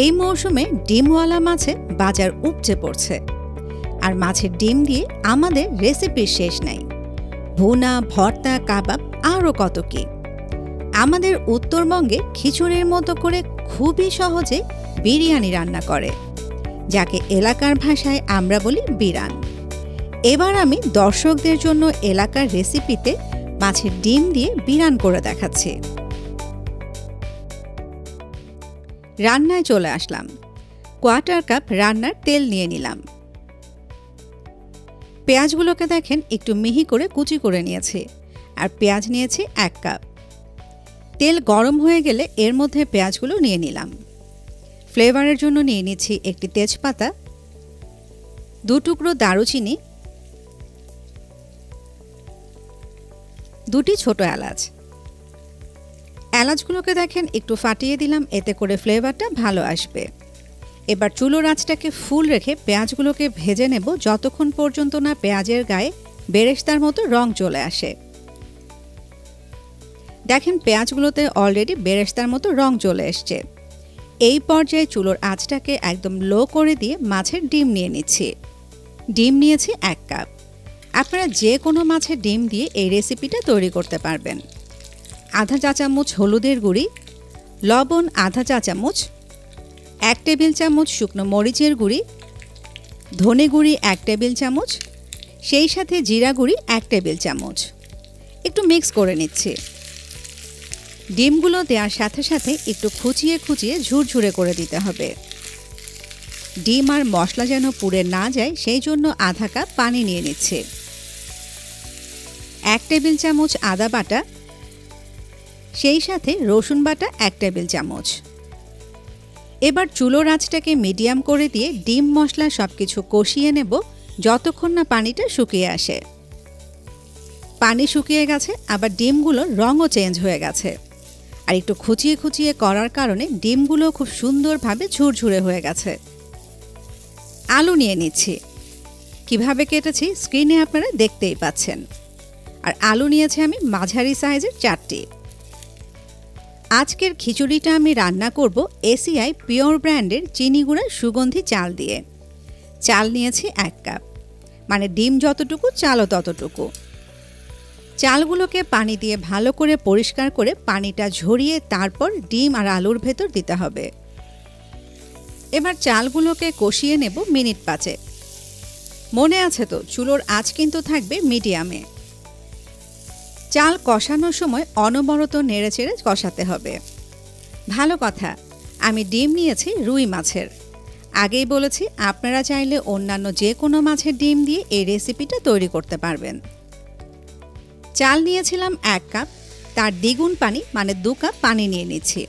এই মৌসুমে ডিমওয়ালা মাছে বাজার উপচে পড়ছে, আর মাছের ডিম দিয়ে আমাদের রেসিপির শেষ নাই। ভুনা, ভর্তা, কাবাব, আরও কত কি। আমাদের উত্তরবঙ্গে খিচুড়ির মতো করে খুবই সহজে বিরিয়ানি রান্না করে, যাকে এলাকার ভাষায় আমরা বলি বিরান। এবার আমি দর্শকদের জন্য এলাকার রেসিপিতে মাছের ডিম দিয়ে বিরান করে দেখাচ্ছি। রান্নায় চলে আসলাম। 1/4 কাপ রান্নার তেল নিয়ে নিলাম। পেঁয়াজগুলোকে দেখেন একটু মিহি করে কুচি করে নিয়েছি, আর পেঁয়াজ নিয়েছি 1 কাপ। তেল গরম হয়ে গেলে এর মধ্যে পেঁয়াজগুলো নিয়ে নিলাম। ফ্লেভারের জন্য নিয়ে নিচ্ছি একটি তেজপাতা, 2 টুকরো দারুচিনি, 2টি ছোট এলাচ। এলাচগুলোকে দেখেন একটু ফাটিয়ে দিলাম, এতে করে ফ্লেভারটা ভালো আসবে। এবার চুলোর আঁচটাকে ফুল রেখে পেঁয়াজগুলোকে ভেজে নেব যতক্ষণ পর্যন্ত না পেঁয়াজের গায়ে বেরেস্তার মতো রং চলে আসে। দেখেন পেঁয়াজগুলোতে অলরেডি বেরেস্তার মতো রং চলে এসছে। এই পর্যায়ে চুলোর আঁচটাকে একদম লো করে দিয়ে মাছের ডিম নিয়ে নিচ্ছি। ডিম নিয়েছি 1 কাপ। আপনারা যে কোনো মাছের ডিম দিয়ে এই রেসিপিটা তৈরি করতে পারবেন। আধা চা চামচ হলুদের গুঁড়ি, লবণ আধা চা চামচ, 1 টেবিল চামচ শুকনো মরিচের গুঁড়ি, ধনে গুঁড়ি 1 টেবিল চামচ, সেই সাথে জিরা গুঁড়ি 1 টেবিল চামচ। একটু মিক্স করে নিচ্ছি। ডিমগুলো দেওয়ার সাথে সাথে একটু খুঁচিয়ে খুঁচিয়ে ঝুরঝুরে করে দিতে হবে। ডিম আর মশলা যেন পুড়ে না যায় সেই জন্য আধা কাপ পানি নিয়ে নিচ্ছে। 1 টেবিল চামচ আদা বাটা, সেই সাথে রসুন বাটা 1 টেবিল চামচ। এবার চুলোর আঁচটাকে মিডিয়াম করে দিয়ে ডিম মশলা সবকিছু কষিয়ে নেব যতক্ষণ না পানিটা শুকিয়ে আসে। পানি শুকিয়ে গেছে, আবার ডিমগুলোর রঙও চেঞ্জ হয়ে গেছে, আর একটু খুঁচিয়ে খুঁচিয়ে করার কারণে ডিমগুলো খুব সুন্দরভাবে ঝুরঝুরে হয়ে গেছে। আলু নিয়ে নিচ্ছি। কিভাবে কেটেছি স্ক্রিনে আপনারা দেখতেই পাচ্ছেন। আর আলু নিয়েছি আমি মাঝারি সাইজের 4টি। আজকের খিচুড়িটা আমি রান্না করব এসিআই পিওর ব্র্যান্ডের চিনি গুঁড়া সুগন্ধি চাল দিয়ে। চাল নিয়েছি 1 কাপ, মানে ডিম যতটুকু চালও ততটুকু। চালগুলোকে পানি দিয়ে ভালো করে পরিষ্কার করে পানিটা ঝরিয়ে তারপর ডিম আর আলুর ভেতর দিতে হবে। এবার চালগুলোকে কষিয়ে নেব মিনিট 5। মনে আছে তো, চুলোর আঁচ কিন্তু থাকবে মিডিয়ামে। চাল কষানোর সময় অনবরত নেড়েচেড়ে কষাতে হবে। ভালো কথা, আমি ডিম নিয়েছি রুই মাছের। আগেই বলেছি আপনারা চাইলে অন্যান্য যে কোনো মাছের ডিম দিয়ে এই রেসিপিটা তৈরি করতে পারবেন। চাল নিয়েছিলাম 1 কাপ, তার দ্বিগুণ পানি মানে 2 কাপ পানি নিয়ে নিচ্ছি।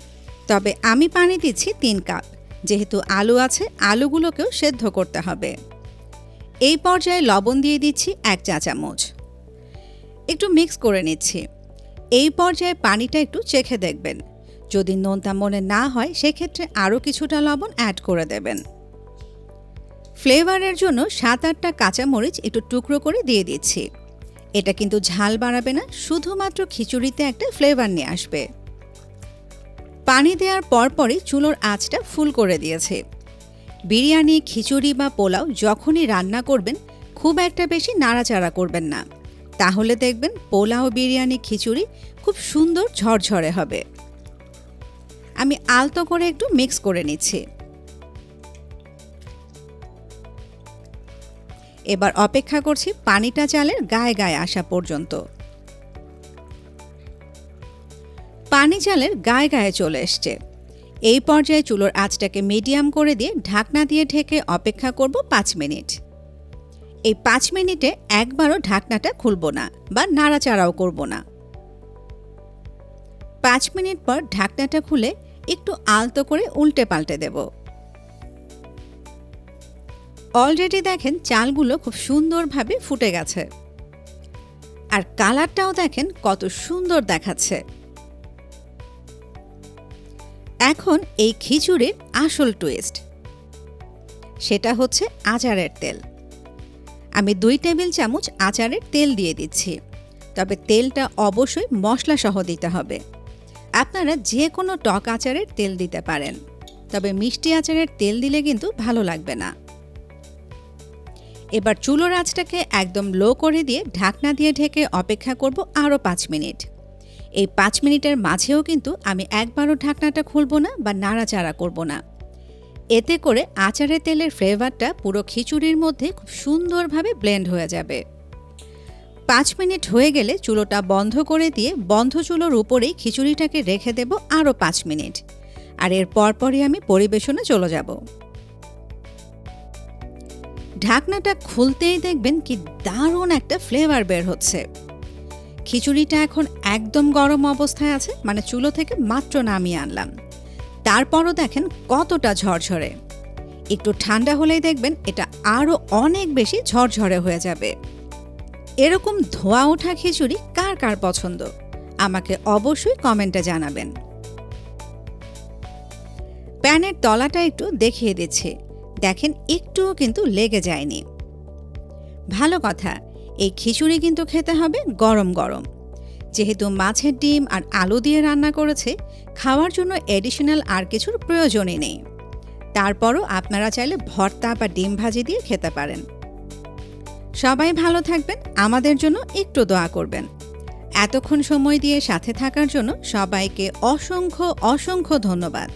তবে আমি পানি দিচ্ছি 3 কাপ, যেহেতু আলু আছে, আলুগুলোকেও সেদ্ধ করতে হবে। এই পর্যায়ে লবণ দিয়ে দিচ্ছি 1 চা চামচ। একটু মিক্স করে নিচ্ছি। এই পর্যায়ে পানিটা একটু চেখে দেখবেন। যদি নোনতা মনে না হয় সেক্ষেত্রে আরও কিছুটা লবণ অ্যাড করে দেবেন। ফ্লেভারের জন্য 7-8টা কাঁচামরিচ একটু টুকরো করে দিয়ে দিচ্ছি। এটা কিন্তু ঝাল বাড়াবে না, শুধুমাত্র খিচুড়িতে একটা ফ্লেভার নিয়ে আসবে। পানি দেওয়ার পরপরই চুলোর আঁচটা ফুল করে দিয়েছে। বিরিয়ানি, খিচুড়ি বা পোলাও যখনই রান্না করবেন খুব একটা বেশি নাড়াচাড়া করবেন না, তাহলে দেখবেন পোলাও, বিরিয়ানি, খিচুড়ি খুব সুন্দর ঝরঝরে হবে। আমি আলতো করে একটু মিক্স করে নিচ্ছি। এবার অপেক্ষা করছি পানিটা চালের গায়ে গায়ে আসা পর্যন্ত। পানি চালের গায়ে গায়ে চলে এসছে। এই পর্যায়ে চুলোর আঁচটাকে মিডিয়াম করে দিয়ে ঢাকনা দিয়ে ঢেকে অপেক্ষা করব 5 মিনিট। এই 5 মিনিটে একবারও ঢাকনাটা খুলব না বা নাড়াচাড়াও করব না। 5 মিনিট পর ঢাকনাটা খুলে একটু আলতো করে উল্টে পাল্টে দেব। অলরেডি দেখেন চালগুলো খুব সুন্দরভাবে ফুটে গেছে, আর কালারটাও দেখেন কত সুন্দর দেখাচ্ছে। এখন এই খিচুড়ির আসল টুইস্ট, সেটা হচ্ছে আচারের তেল। আমি 2 টেবিল চামচ আচারের তেল দিয়ে দিচ্ছি, তবে তেলটা অবশ্যই মশলা সহ দিতে হবে। আপনারা যে কোনো টক আচারের তেল দিতে পারেন। তবে মিষ্টি আচারের তেল দিলে কিন্তু ভালো লাগবে না। এবার চুলোর আঁচটাকে একদম লো করে দিয়ে ঢাকনা দিয়ে ঢেকে অপেক্ষা করব আরও 5 মিনিট। এই 5 মিনিটের মাঝেও কিন্তু আমি একবারও ঢাকনাটা খুলব না বা নাড়াচাড়া করব না। এতে করে আচারের তেলের ফ্লেভারটা পুরো খিচুড়ির মধ্যে খুব সুন্দরভাবে ব্লেন্ড হয়ে যাবে। 5 মিনিট হয়ে গেলে চুলোটা বন্ধ করে দিয়ে বন্ধ চুলোর উপরেই খিচুড়িটাকে রেখে দেব আরও 5 মিনিট। আর এর পরপরই আমি পরিবেশনে চলে যাব। ঢাকনাটা খুলতেই দেখবেন কি দারুণ একটা ফ্লেভার বের হচ্ছে। খিচুড়িটা এখন একদম গরম অবস্থায় আছে, মানে চুলো থেকে মাত্র নামিয়ে আনলাম। তারপরও দেখেন কতটা ঝরঝরে। একটু ঠান্ডা হলেই দেখবেন এটা আরও অনেক বেশি ঝরঝরে হয়ে যাবে। এরকম ধোয়া ওঠা খিচুড়ি কার কার পছন্দ আমাকে অবশ্যই কমেন্টে জানাবেন। প্যানের তলাটা একটু দেখিয়ে দিচ্ছি, দেখেন একটুও কিন্তু লেগে যায়নি। ভালো কথা, এই খিচুড়ি কিন্তু খেতে হবে গরম গরম। যেহেতু মাছের ডিম আর আলু দিয়ে রান্না করেছে, খাওয়ার জন্য এডিশনাল আর কিছুর প্রয়োজনই নেই। তারপরও আপনারা চাইলে ভর্তা বা ডিম ভাজি দিয়ে খেতে পারেন। সবাই ভালো থাকবেন, আমাদের জন্য একটু দোয়া করবেন। এতক্ষণ সময় দিয়ে সাথে থাকার জন্য সবাইকে অসংখ্য অসংখ্য ধন্যবাদ।